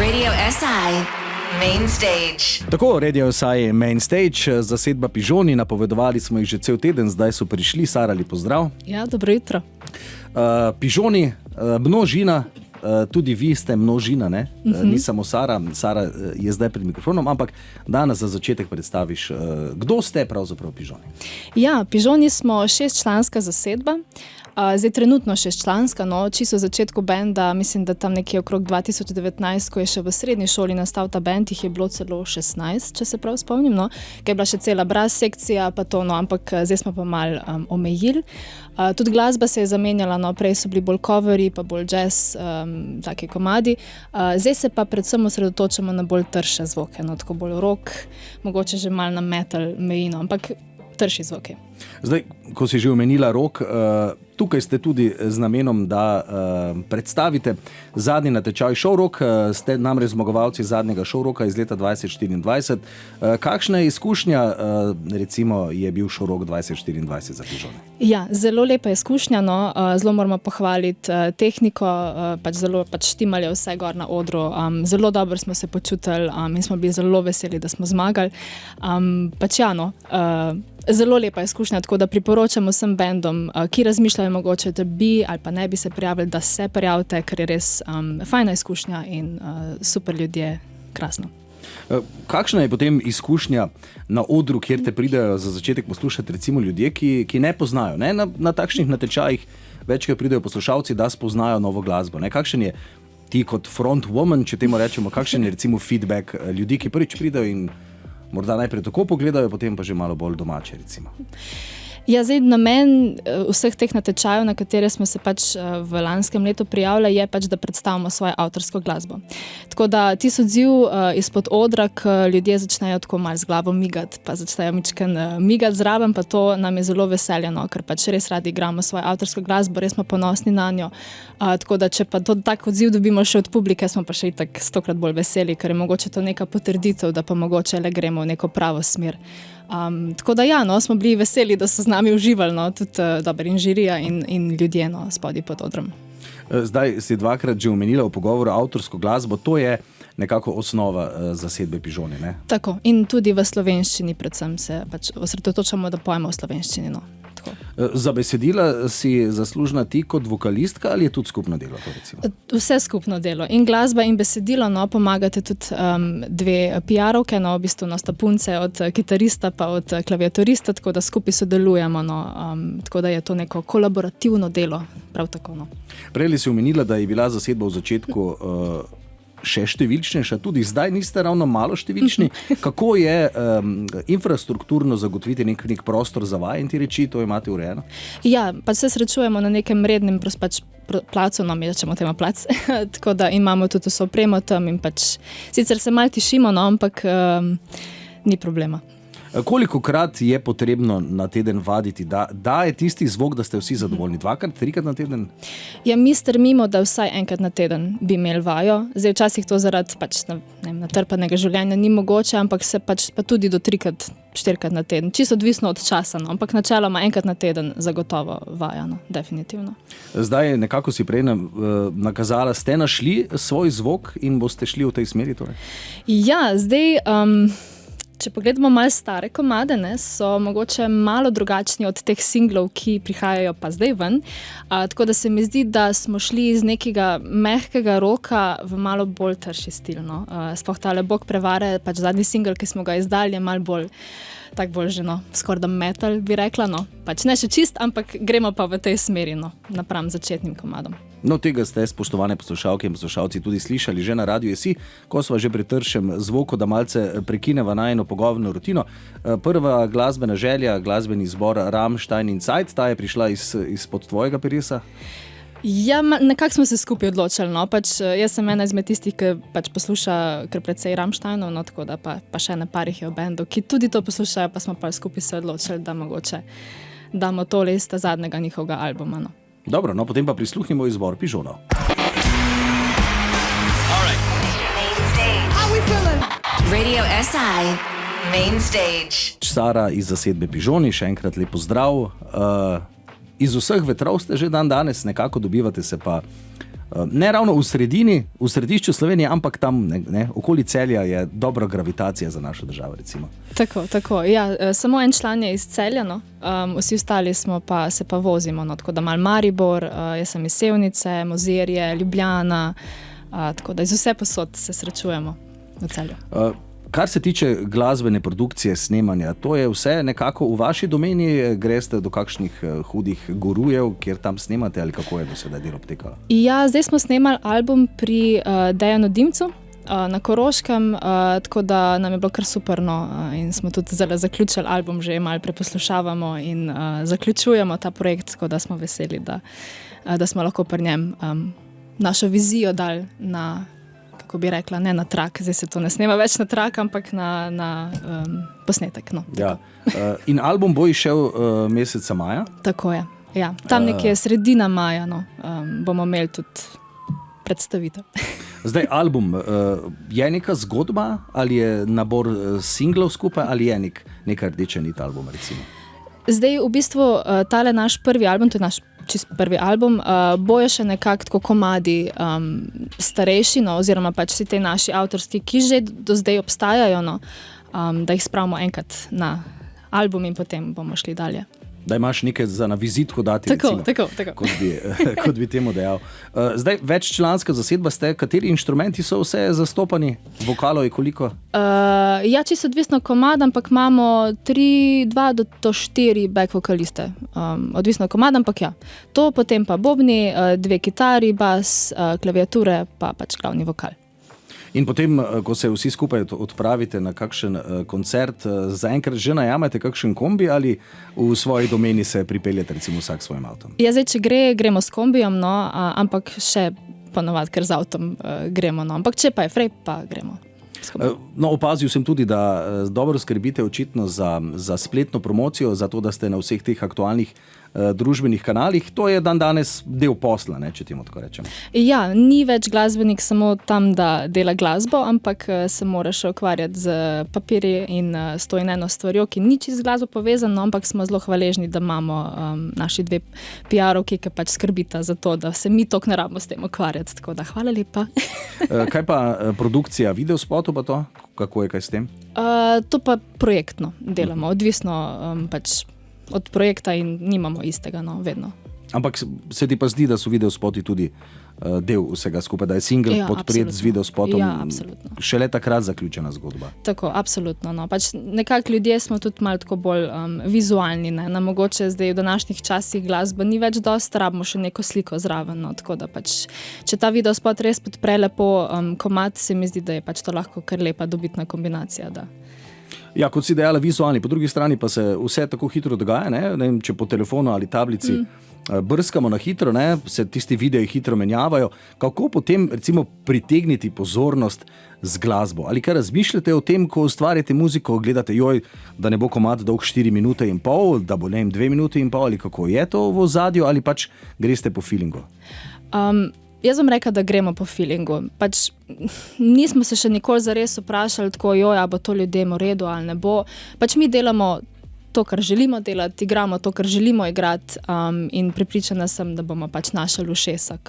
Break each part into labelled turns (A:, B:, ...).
A: Radio SI Main Stage.
B: Tako, Radio SI Main Stage, zasedba Pižoni, napovedovali smo jih že cel teden, zdaj so prišli. Sara, lep pozdrav.
C: Ja, dobro jutro.
B: Pižoni, množina, tudi vi ste množina, ne? Ni samo Sara. Sara je zdaj pred mikrofonom, ampak danes za začetek predstaviš, kdo ste pravzaprav Pižoni.
C: Ja, Pižoni smo 6-članska zasedba. Zdaj trenutno 6-članska, no, čisto v začetku benda, mislim, da tam nekje okrog 2019, ko je še v srednji šoli nastal ta bend, jih je bilo celo 16, če se prav spomnim, no, ker je bila še cela brass sekcija, pa to, no, ampak zdaj smo pa malo omejili. Tudi glasba se je zamenjala, no, prej so bili bolj coveri, pa bolj jazz, take komadi. Zdaj se pa predvsem osredotočamo na bolj trše zvoke, no, tako bolj rock, mogoče že malo na metal mejino, ampak trši zvoke.
B: Zdaj, ko si že omenila rock, tukaj ste tudi z namenom, da predstavite zadnji natečaj Show Rock, ste namreč zmagovalci zadnjega Show Rocka iz leta 2024. Kakšna izkušnja, recimo, je bil Show Rock 2024 za Pižone?
C: Ja, zelo lepa izkušnja, no, zelo moramo pohvaliti tehniko, zelo štimali vse gor na odru, zelo dobro smo se počutili in smo bili zelo veseli, da smo zmagali. Zelo lepa izkušnja, tako da priporočam vsem bendom, ki razmišljajo mogoče, da bi ali pa ne bi se prijavili, da se prijavite, ker je res fajna izkušnja in super ljudje, krasno.
B: Kakšna je potem izkušnja na odru, kjer te pridejo za začetek poslušati recimo ljudje, ki ne poznajo, ne? Na takšnih natečajih večkrat pridejo poslušalci, da spoznajo novo glasbo, ne? Kakšen je ti kot front woman, če temu rečemo, kakšen je recimo feedback ljudi, ki prvič pridejo in morda najprej tako pogledajo, potem pa že malo bolj domače, recimo?
C: Ja, zdaj namen vseh teh natečajev, na katere smo se v lanskem letu prijavili, je da predstavimo svojo avtorsko glasbo. Tako da tisti odziv izpod odra, ko ljudje začnejo tako malo z glavo migati, pa začnejo migati zraven, pa to nam je zelo veseljeno, ker res radi igramo svojo avtorsko glasbo, res smo ponosni na njo. Tako da, če pa tak odziv dobimo še od publike, smo pa še itak 100-krat bolj veseli, ker je mogoče to neka potrditev, da pa mogoče le gremo v neko pravo smer. Tako da ja, no, smo bili veseli, da so z nami uživali, no, tudi in žirija in ljudje, no, spodaj pod odrom.
B: Zdaj si dvakrat že omenila v pogovoru avtorsko glasbo, to je nekako osnova zasedbe Pižoni, ne?
C: Tako, in tudi v slovenščini predvsem se osredotočamo, da pojemo v slovenščini, no.
B: Za besedila si zaslužna ti kot vokalistka ali je tudi skupno delo to, recimo?
C: Vse skupno delo. In glasba in besedilo, no, pomagate tudi dve PR-ovke, no, v bistvu sta punce od kitarista pa od klaviaturista, tako da skupaj sodelujemo, no, tako da je to neko kolaborativno delo, prav tako, no.
B: Prej si omenila, da je bila zasedba v začetku še številčnejša, tudi zdaj niste ravno malo številčni. Kako je infrastrukturno zagotoviti nek prostor za vaje in ti reči, to imate urejeno?
C: Ja, se srečujemo na nekem rednem placu, no, mi rečemo temu plac, tako da imamo tudi vso opremo tam in sicer se malo tišimo, no, ampak ni problema.
B: Kolikokrat je potrebno na teden vaditi, da je tisti zvok, da ste vsi zadovoljni? 2-krat, 3-krat na teden? Ja,
C: mi strmimo, da vsaj enkrat na teden bi imeli vajo. Zdaj včasih to zaradi natrpanega življenja ni mogoče, ampak se pa tudi do 3-krat, 4-krat na teden. Čisto odvisno od časa, no, ampak načeloma enkrat na teden zagotovo vaja, no, definitivno.
B: Zdaj nekako si prej nakazala, ste našli svoj zvok in boste šli v tej smeri, torej?
C: Ja, zdaj če pogledamo malo stare komade, ne, so mogoče malo drugačni od teh singlov, ki prihajajo pa zdaj ven. Tako da se mi zdi, da smo šli iz nekega mehkega roka v malo bolj trši stil, no. Sploh tale Bog prevare, zadnji singl, ki smo ga izdali, je malo bolj že, no, skoraj da metal, bi rekla, no. Ne še čist, ampak gremo pa v tej smeri, no, napram začetnim komadom.
B: No, tega ste, spoštovane poslušalke in poslušalci, tudi slišali že na Radiu SI, ko sva že pri tršem zvoku, da malce prekineva najino pogovorno rutino. Prva glasbena želja, glasbeni zbor Rammstein in Zeit, ta je prišla izpod tvojega peresa?
C: Ja, nekako smo se skupaj odločili, no, jaz sem ena izmed tistih, ki posluša kar precej Rammsteinov, no, tako da pa še na parih je v bendu, ki tudi to poslušajo, pa smo pa skupaj se odločili, da mogoče damo tole iz ta zadnjega njihovega albuma, no.
B: Dobro, no, potem pa prisluhnimo izbor Pižonov.
A: Radio SI Main Stage.
B: Sara iz zasedbe Pižoni, še enkrat lep pozdrav. Iz vseh vetrov ste že danes, nekako dobivate se pa Ne ravno v središču Slovenije, ampak tam okoli Celja je dobra gravitacija za našo državo, recimo.
C: Tako. Ja, samo en član je iz Celja, no. Vsi ostali se pa vozimo, no. Tako da malo Maribor, jaz sem iz Sevnice, Mozirje, Ljubljana, tako da iz vse posod se srečujemo v Celju.
B: Kar se tiče glasbene produkcije, snemanja, to je vse nekako v vaši domeni, greste do kakšnih hudih gurujev, kjer tam snemate, ali kako je do sedaj delo potekalo?
C: Ja, zdaj smo snemali album pri Dejanu Dimcu na Koroškem, tako da nam je bilo kar super, no, in smo tudi zaključili album, že malo preposlušavamo in zaključujemo ta projekt, tako da smo veseli, da smo lahko pri njem našo vizijo dali na, kako bi rekla, ne na trak, zdaj se to ne snema več na trak, ampak na posnetek. No,
B: ja. In album bo izšel meseca maja?
C: Tako je, ja. Tam nekje sredina maja, no, bomo imeli tudi predstavitev.
B: Zdaj album, je neka zgodba ali je nabor singlov skupaj ali je neka rdeča nit albuma, recimo? Zdaj
C: v bistvu tale naš prvi album, to je naš čist prvi album, bojo še nekako tako komadi starejši, no, oziroma pač vsi te naši avtorski, ki že do zdaj obstajajo, no, da jih spravimo enkrat na album in potem bomo šli dalje.
B: Da imaš nekaj za na vizitko dati,
C: tako.
B: Kot bi temu dejal. Zdaj, veččlanska zasedba ste, kateri inštrumenti so vse zastopani? Vokalov je koliko?
C: Ja, čisto odvisno komad, ampak imamo 2 do 4 back vokaliste. Odvisno komad, ampak ja. To, potem pa bobni, 2 kitari, bas, klaviature, pa pač glavni vokal.
B: In potem, ko se vsi skupaj odpravite na kakšen koncert, zaenkrat že najamete kakšen kombi ali v svoji domeni se pripeljete recimo vsak s svojim avtom? Ja,
C: zdaj, če gremo s kombijom, no, ampak še ponovadi, ker z avtom gremo, no. Ampak če pa je frej, pa gremo.
B: No, opazil sem tudi, da dobro skrbite očitno za spletno promocijo, za to, da ste na vseh teh aktualnih družbenih kanalih. To je danes del posla, ne, če temu tako rečem.
C: Ja, ni več glasbenik samo tam, da dela glasbo, ampak se moraš ukvarjati z papirji in s to in eno stvarjo, ki ni čisto z glasbo povezano, ampak smo zelo hvaležni, da imamo naši 2 PR-ovki, ki pač skrbita za to, da se mi toliko ne rabimo s tem ukvarjati. Tako da hvala lepa.
B: Kaj pa produkcija videospotov pa to? Kako je kaj s tem?
C: To pa projektno delamo, odvisno pač od projekta in nimamo istega, no, vedno.
B: Ampak se ti pa zdi, da so videospoti tudi del vsega skupaj, da je single podpret z videospotom šele takrat zaključena zgodba?
C: Tako, absolutno. No. Pač nekako ljudje smo tudi malo tako bolj vizualni, ne. Na mogoče zdaj v današnjih časih glasba ni več dosti, rabimo še neko sliko zraven, no. Tako da pač, če ta videospot res podpre lepo komad, se mi zdi, da je pač to lahko kar lepa dobitna kombinacija, da.
B: Ja, kot si dejala, vizualni, po drugi strani pa se vse tako hitro dogaja, ne vem, če po telefonu ali tablici brskamo na hitro, ne, se tisti videi hitro menjavajo. Kako potem recimo pritegniti pozornost z glasbo? Ali kaj razmišljate o tem, ko ustvarjate muziko, gledate, da ne bo komad dolg 4 minute in pol, da bo 2 minute in pol, ali kako je to v ozadju, ali pač greste po feelingu?
C: Jaz bom rekla, da gremo po feelingu. Pač nismo se še nikoli zares vprašali tako, a bo to ljudem v redu ali ne bo. Pač mi delamo to, kar želimo delati, igramo to, kar želimo igrati in prepričana sem, da bomo pač našli ušesa,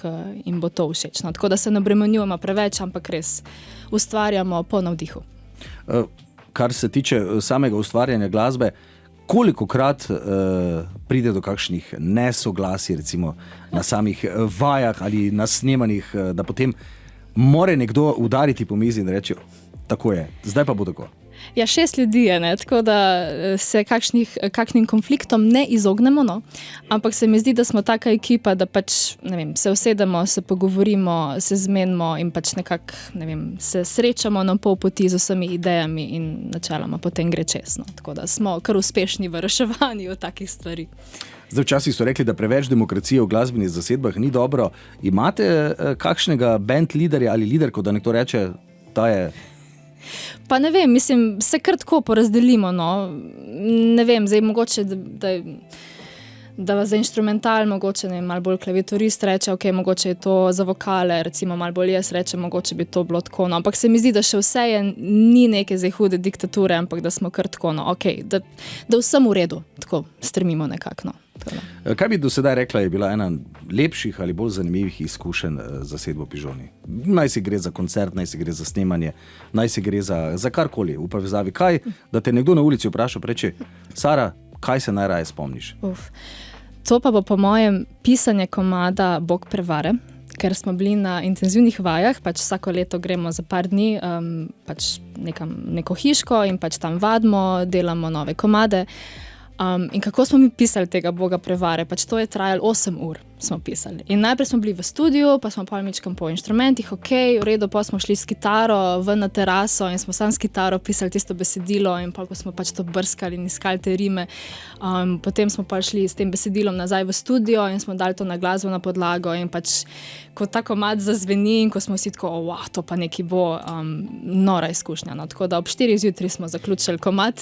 C: in bo to všečno. Tako da se ne obremenjujemo preveč, ampak res ustvarjamo po navdihu.
B: Kar se tiče samega ustvarjanja glasbe, kolikokrat pride do kakšnih nesoglasij, recimo na samih vajah ali na snemanjih, da potem more nekdo udariti po mizi in reči, tako je, zdaj pa bo tako?
C: Ja, 6 ljudi je, ne, tako da se kakšnim konfliktom ne izognemo, no. Ampak se mi zdi, da smo taka ekipa, da pač, ne vem, se usedemo, se pogovorimo, se zmenimo in pač nekako, ne vem, se srečamo na pol poti z vsemi idejami in načeloma potem gre čez, no. Tako da smo kar uspešni v reševanju takih stvari.
B: Zdaj, včasih so rekli, da preveč demokracije v glasbenih zasedbah ni dobro. Imate kakšnega band liderja ali liderko, da nekdo reče, ta je...
C: Pa ne vem, mislim, se kar tako porazdelimo, no. Ne vem, zdaj mogoče, da za inštrumental mogoče, ne vem, malo bolj klaviaturist reče, ok, mogoče je to za vokale, recimo malo bolj jaz rečem, mogoče bi to bilo tako, no. Ampak se mi zdi, da še vse ni neke zdaj hude diktature, ampak da smo kar tako, no, ok, da vsem v redu, tako strmimo nekako, no.
B: Kaj bi do sedaj rekla, je bila ena lepših ali bolj zanimivih izkušenj za zasedbo Pižoni? Naj si gre za koncert, naj si gre za snemanje, naj si gre za karkoli v povezavi. Kaj, da te nekdo na ulici vpraša, reče, Sara, kaj se najraje spomniš?
C: To pa bo po mojem pisanje komada Bog prevare, ker smo bili na intenzivnih vajah, pač vsako leto gremo za par dni pač neko hiško in pač tam vadimo, delamo nove komade. In kako smo mi pisali tega Boga prevare, pač to je trajalo 8 ur smo pisali. In najprej smo bili v studiu, pa smo palmičkam po inštrumentih, v redu, pa smo šli s kitaro ven na teraso in smo sam s kitaro pisali tisto besedilo in pa ko smo pač to brskali in iskali te rime, potem smo pa šli s tem besedilom nazaj v studio in smo dali to na glasbeno podlago in pač ko ta komad zazveni in ko smo vsi tako, to pa neki bo nora izkušnja. No. Tako da ob 4 zjutraj smo zaključili komad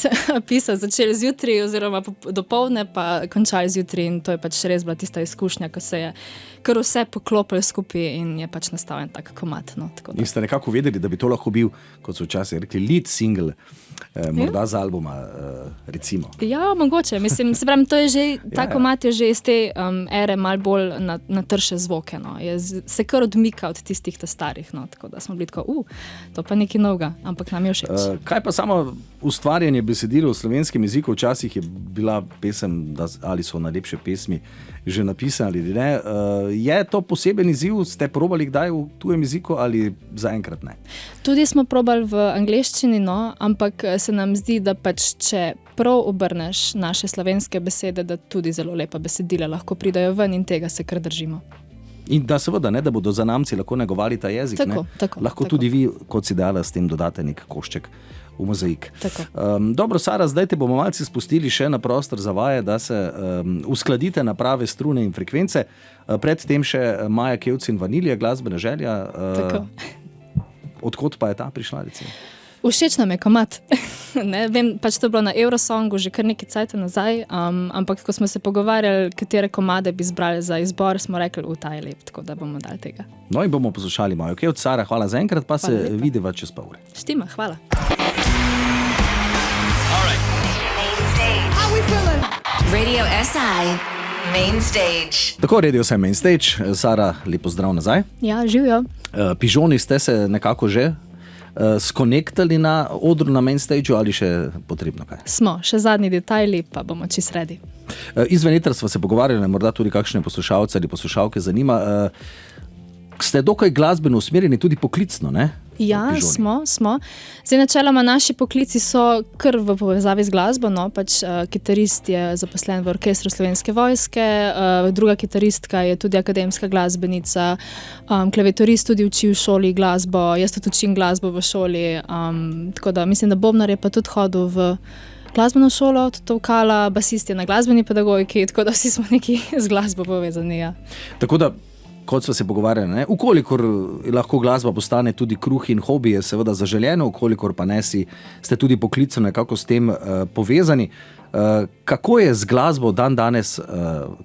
C: pisati, začeli zjutraj oziroma dopoldne pa končali zjutraj in to je pač res bila tista izkušnja, ko se je kar vse poklopilo skupaj in je pač nastal en tak komad. No,
B: in ste nekako vedeli, da bi to lahko bil, kot so včasih rekli, lead single, morda z albuma, recimo.
C: Ja, mogoče. Mislim, se pravim, to je že, ta komad je že iz te ere malo bolj na trše zvoke. No. Se kar odmika od tistih starih. No. Tako da smo bili tako, to pa nekaj novega, ampak nam je všeč.
B: Kaj pa samo ustvarjanje besedil v slovenskem jeziku? Včasih je bila pesem, ali so najlepše pesmi že napisali ali ne. Je to poseben izziv? Ste probali kdaj v tujem jeziku ali zaenkrat ne?
C: Tudi smo probali v angleščini, no, ampak se nam zdi, da pač če prav obrneš naše slovenske besede, da tudi zelo lepa besedila lahko pridajo ven in tega se kar držimo.
B: In da seveda, ne, da bodo zanamci lahko negovali ta jezik.
C: Tako,
B: lahko tudi vi, kot si dala, s tem dodate nek košček v mozaik. Dobro, Sara, zdaj te bomo malce spustili še na prostor za vaje, da se uskladite na prave strune in frekvence. Predtem še Maja Kevc in Vanilija, Glasbena želja. Odkot pa je ta prišla, recimo?
C: Všeč nam je komad. Ne, vem, pač to je bilo na Eurosongu že kar nekaj cajta nazaj, ampak ko smo se pogovarjali, katere komade bi izbrali za izbor, smo rekli, ta je lep, tako da bomo dali tega.
B: No in bomo poslušali Majo Kevc. Sara, hvala za enkrat, pa hvala se lepa. Vidiva čez pol ure.
C: Štima, hvala.
A: Radio SI Main Stage.
B: Tako, Radio SI Main Stage. Sara, lepo zdrav nazaj.
C: Ja, živijo.
B: Pižoni ste se nekako že skonektali na odru na main stageu ali še potrebno kaj?
C: Smo, še zadnji detajli, pa bomo čist redi.
B: Izven etra sva se pogovarjali, morda tudi kakšne poslušalce ali poslušalke zanima. Ste dokaj glasbeno usmerjeni tudi poklicno, ne?
C: Ja, smo. Zdaj, načeloma naši poklici so kar v povezavi z glasbo, no, pač kitarist je zaposlen v orkestru Slovenske vojske, druga kitaristka je tudi akademska glasbenica, klaviaturist tudi uči v šoli glasbo, jaz tudi učim glasbo v šoli, tako da mislim, da bobnar je pa tudi hodil v glasbeno šolo, tudi vokala, basist je na glasbeni pedagogiki, tako da vsi smo neki z glasbo povezani, ja.
B: Tako da, kot smo se pogovarjali, ne? Ukolikor lahko glasba postane tudi kruh in hobi, je seveda zaželjeno, ukolikor pa ne ste tudi poklicno nekako s tem povezani. Kako je z glasbo dan danes,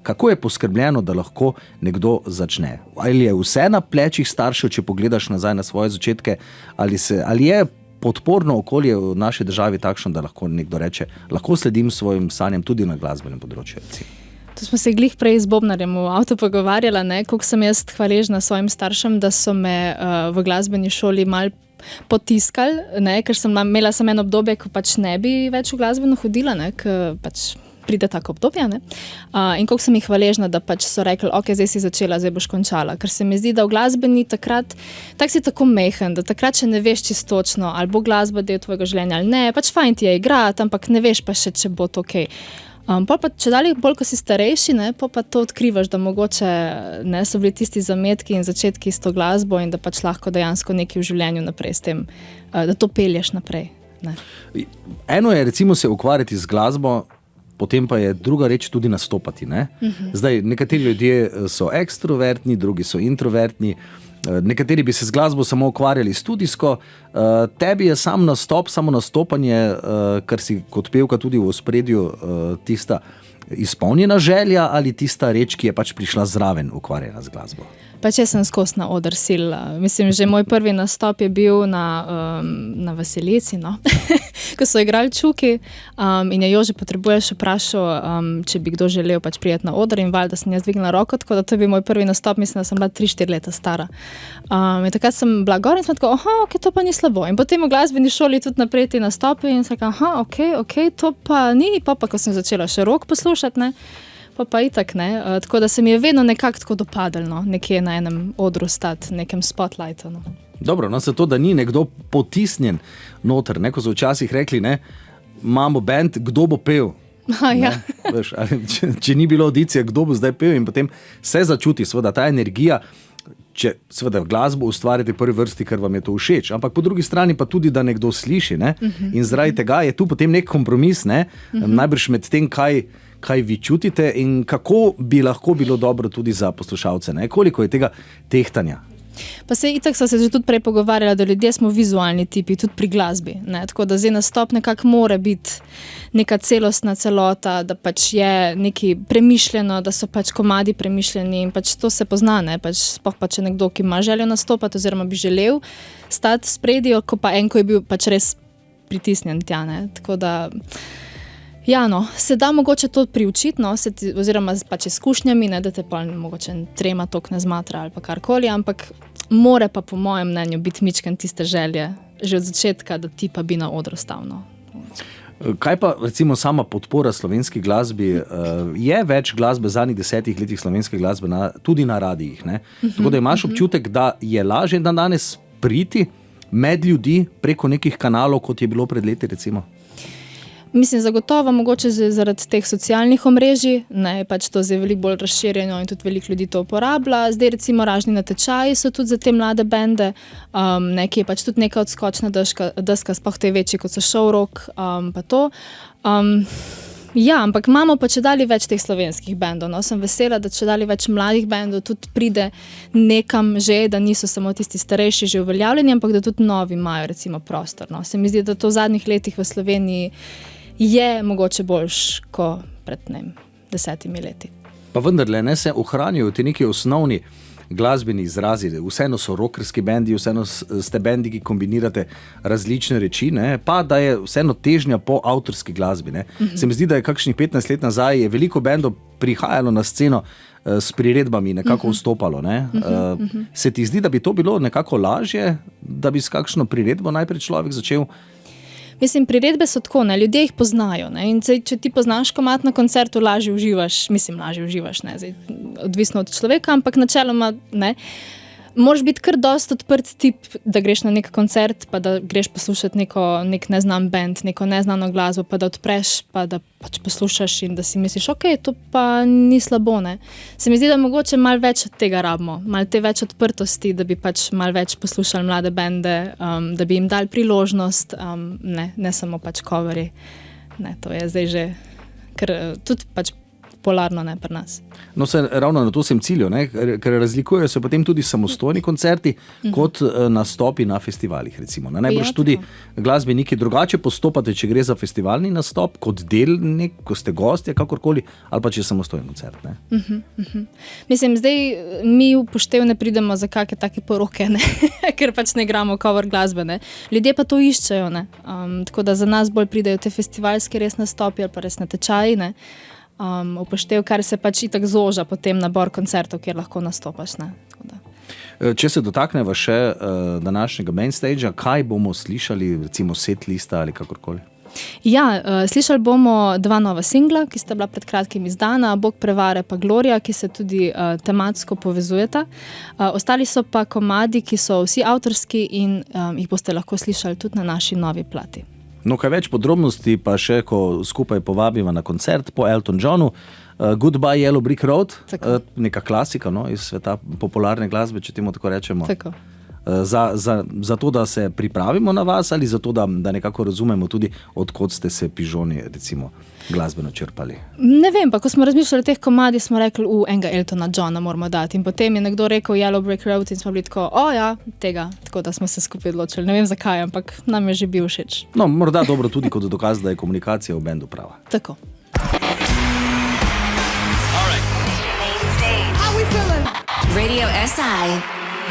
B: kako je poskrbljeno, da lahko nekdo začne? Ali je vse na plečih staršev, če pogledaš nazaj na svoje začetke, ali je podporno okolje v naši državi takšno, da lahko nekdo reče, lahko sledim svojim sanjam tudi na glasbenem področju?
C: To smo se glih prej z bobnarjem v avtu pogovarjala, koliko sem jaz hvaležna svojim staršem, da so me v glasbeni šoli mal potiskali, ker imela sem eno obdobje, ko pač ne bi več v glasbeno hodila, ker pač pride tako obdobje. In koliko sem jih hvaležna, da pač so rekli, zdaj si začela, zdaj boš končala. Ker se mi zdi, da v glasbeni takrat, si tako mehen, da takrat še ne veš čistočno, ali bo glasba del tvojega življenja ali ne, pač fajn ti je igrati, ampak ne veš pa še, če bo to okej. Pa če dalje bolj, ko si starejši, pa to odkrivaš, da mogoče so bili tisti zametki in začetki s to glasbo in da pač lahko dejansko nekaj v življenju naprej s tem, da to pelješ naprej. Ne.
B: Eno je recimo se ukvarjati z glasbo, potem pa je druga reč tudi nastopati. Ne? Zdaj, nekateri ljudje so ekstrovertni, drugi so introvertni, nekateri bi se z glasbo samo ukvarjali studijsko, tebi je sam nastop, samo nastopanje, kar si kot pevka tudi v ospredju tista, izpolnjena želja ali tista reč, ki je pač prišla zraven ukvarjena z glasbo?
C: Pač jaz sem skozi na oder silila. Mislim, že moj prvi nastop je bil na Veselici, no? Ko so igrali Čuki in je Jože Potrebuješ vprašal, če bi kdo želel pač prijeti na oder in valjda sem jaz dvignila roko, tako da to je bil moj prvi nastop, mislim, da sem bila 3-4 leta stara. In takrat sem bila gor in sem tako, ok, to pa ni slabo. In potem v glasbeni šoli tudi naprej ti nastopi in sem tako, ok, to pa ni, pa ko sem začela še rock poslušati, ne? Pa itak, ne. Tako da se mi je vedno nekako tako dopadalo, nekje na enem odru stati, nekem spotlightu. No.
B: Dobro, no, zato, da ni nekdo potisnjen noter, ne, ko so včasih rekli, ne, imamo band, kdo bo pel?
C: Ja.
B: Veš, ali, če ni bilo audicije, kdo bo zdaj pel in potem se začuti, seveda, ta energija, če seveda glasbo ustvarite prvi vrsti, ker vam je to všeč, ampak po drugi strani pa tudi, da nekdo sliši, ne, in zaradi tega je tu potem nek kompromis, ne, najbrž med tem, kaj vi čutite in kako bi lahko bilo dobro tudi za poslušalce, ne? Koliko je tega tehtanja?
C: Pa se itak so se že tudi prej pogovarjali, da ljudje smo vizualni tipi, tudi pri glasbi, ne? Tako da zdaj nastop nekako mora biti neka celostna celota, da pač je nekaj premišljeno, da so pač komadi premišljeni in pač to se pozna, ne? Pač sploh pač je nekdo, ki ima željo nastopati oziroma bi želel stati spredi, ko pa ko je bil pač res pritisnjen tja, ne? Tako da ja, no, se da mogoče to priučiti, no, oziroma pač izkušnjami, ne, da te pa mogoče trema tok ne zmatra ali pa karkoli, ampak more pa po mojem mnenju biti mičken tiste želje že od začetka, da ti pa bi na odru stal, no.
B: Kaj pa recimo sama podpora slovenski glasbi? Je več glasbe v zadnjih 10 letih slovenske glasbe tudi na radijih, ne? Tako da imaš občutek, da je lažje dan danes priti med ljudi preko nekih kanalov, kot je bilo pred leti recimo?
C: Mislim, zagotovo mogoče zaradi teh socialnih omrežij, ne, pač to zdaj veliko bolj razširjeno in tudi veliko ljudi to uporablja. Zdaj recimo razni natečaji so tudi za te mlade bende, ki je pač tudi neka odskočna deska, sploh te večji, kot so show rock, pa to. Ja, ampak imamo pa čedalje več teh slovenskih bendov, no, sem vesela, da čedalje več mladih bendov tudi pride nekam že, da niso samo tisti starejši že uveljavljeni, ampak da tudi novi imajo recimo prostor, no. Se mi zdi, da to v zadnjih letih v Sloveniji je mogoče boljš kot pred 10 leti.
B: Pa vendarle, ne, se ohranijo ti neki osnovni glasbeni izrazi, vseeno so rockerski bendi, vseeno ste bendi, ki kombinirate različne reči, ne, pa da je vseeno težnja po avtorski glasbi, ne. Se mi zdi, da je kakšnih 15 let nazaj je veliko bendov prihajalo na sceno s priredbami, nekako vstopalo, ne. Se ti zdi, da bi to bilo nekako lažje, da bi s kakšno priredbo najprej človek začel?
C: Mislim, priredbe so tako, ne, ljudje jih poznajo, ne, in zdaj, če ti poznaš komad na koncertu, lažje uživaš, ne, zdaj, odvisno od človeka, ampak načeloma, ne, moraš biti kar dosti odprt tip, da greš na nek koncert, pa da greš poslušati nek neznan band, neko neznano glasbo, pa da odpreš, pa da pač poslušaš in da si misliš, ok, to pa ni slabo, ne. Se mi zdi, da mogoče malo več tega rabimo, malo te več odprtosti, da bi pač malo več poslušali mlade bende, da bi jim dali priložnost, ne samo pač coveri, ne, to je zdaj že, ker tudi pač polarno, ne, pri nas.
B: No, ravno na to sem ciljo, ne, ker razlikujejo se potem tudi samostojni koncerti kot nastopi na festivalih, recimo. Najbrž tudi glasbeniki drugače postopate, če gre za festivalni nastop, kot del ko ste gostje, kakorkoli, ali pa če je samostojen koncert, ne.
C: Mislim, zdaj mi upoštevne pridemo za kakšne take poroke, ne, ker pač ne igramo cover glasbe, ne. Ljudje pa to iščejo, ne. Tako da za nas bolj pridejo te festivalske res nastopi ali pa res natečaji, ne. Upoštev, kar se pač itak zoža potem nabor koncertov, kjer lahko nastopaš, ne.
B: Če se dotakneva še današnjega main stagea, kaj bomo slišali, recimo set lista ali kakorkoli?
C: Ja, slišali bomo 2 nova singla, ki sta bila pred kratkim izdana, Bog prevare pa Gloria, ki se tudi tematsko povezujeta. Ostali so pa komadi, ki so vsi avtorski in jih boste lahko slišali tudi na naši novi plati.
B: No, kaj več podrobnosti pa še, ko skupaj povabiva na koncert po Elton Johnu. Goodbye Yellow Brick Road, neka klasika, no, iz sveta popularne glasbe, če temu tako rečemo.
C: Tako.
B: Za to, da se pripravimo na vas ali za to, da nekako razumemo tudi, odkot ste se pižoni, recimo, glasbeno črpali?
C: Ne vem, pa ko smo razmišljali o teh komadih, smo rekli, enega Eltona Johna moramo dati. In potem je nekdo rekel Yellow Brick Road in smo bili tako, ja, tega. Tako da smo se skupaj odločili. Ne vem zakaj, ampak nam je že bil všeč.
B: No, morda dobro tudi kot dokaz, da je komunikacija v bendu prava.
C: Tako.
A: Radio SI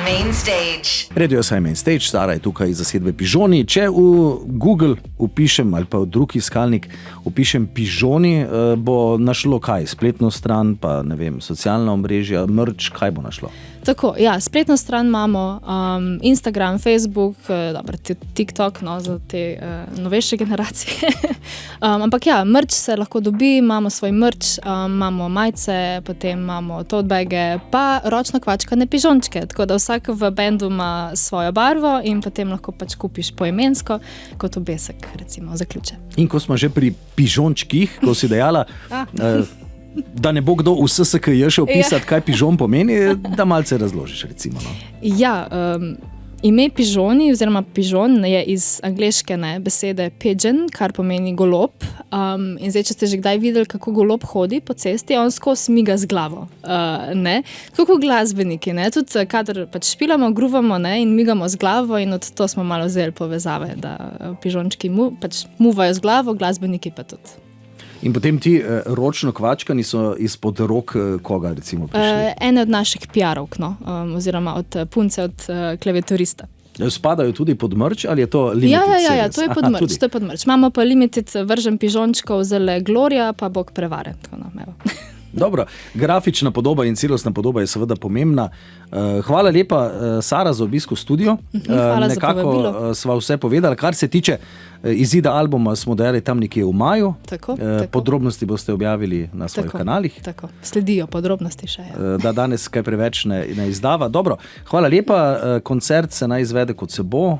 A: Main Stage.
B: Radio SI Main Stage, Sara je tukaj iz zasedbe Pižoni. Če v Google upišem ali pa v drug iskalnik upišem Pižoni, bo našlo kaj? Spletno stran, pa ne vem, socialna omrežja, merch, kaj bo našlo?
C: Tako, ja, spletno stran imamo, Instagram, Facebook, dobro, TikTok, no, za te novejše generacije. Ampak ja, merch se lahko dobi, imamo svoj merch, imamo majice, potem imamo tote bage, pa ročno kvačkane pižončke, tako da vsak v bendu ima svojo barvo in potem lahko pač kupiš poimensko, kot obesek, recimo, za ključe.
B: In ko smo že pri pižončkih, ko si dejala, da ne bo kdo v SSKJ še opisati, kaj pižon pomeni, da malce razložiš, recimo. No.
C: Ja, ime pižoni oziroma pižon je iz angleške besede pigeon, kar pomeni golob. In zdaj, če ste že kdaj videli, kako golob hodi po cesti, on skozi miga z glavo. Tako kot glasbeniki, tudi kadar pač špilamo, gruvamo in migamo z glavo, in od to smo malo vzeli povezave, da pižončki pač muvajo z glavo, glasbeniki pa tudi.
B: In potem ti ročno kvačkani so izpod rok koga, recimo, prišli?
C: Ene od naših PR-ovk, no, oziroma od punce, od klaviaturista.
B: Spadajo tudi pod merch ali je to limited?
C: Ja, to je pod merch, to je pod merch. Imamo pa limited vržen pižončkov zele Gloria, pa Bog prevare. Tako, no, evo.
B: Dobro, grafična podoba in celostna podoba je seveda pomembna. Hvala lepa, Sara, za obisk v studiu.
C: Hvala za povabilo.
B: Nekako sva vse povedala. Kar se tiče izida albuma, smo dejali tam nekje v maju.
C: Tako.
B: Podrobnosti boste objavili na svojih kanalih.
C: Tako, sledijo podrobnosti še.
B: Da danes kaj preveč ne izdava. Dobro, hvala lepa. Koncert se naj izvede, kot se bo.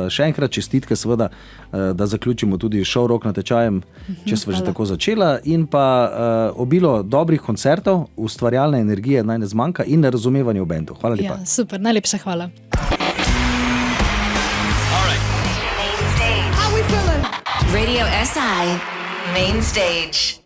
B: Še enkrat čestitke seveda, da zaključimo tudi show rock natečajem, če sva že tako začela. In pa obilo dobrih koncertov, ustvarjalne energije naj ne zmanjka in razumevanje v bendu. Hvala lepa.
C: Ja, super, najlepša hvala.
A: Radio SI Main Stage.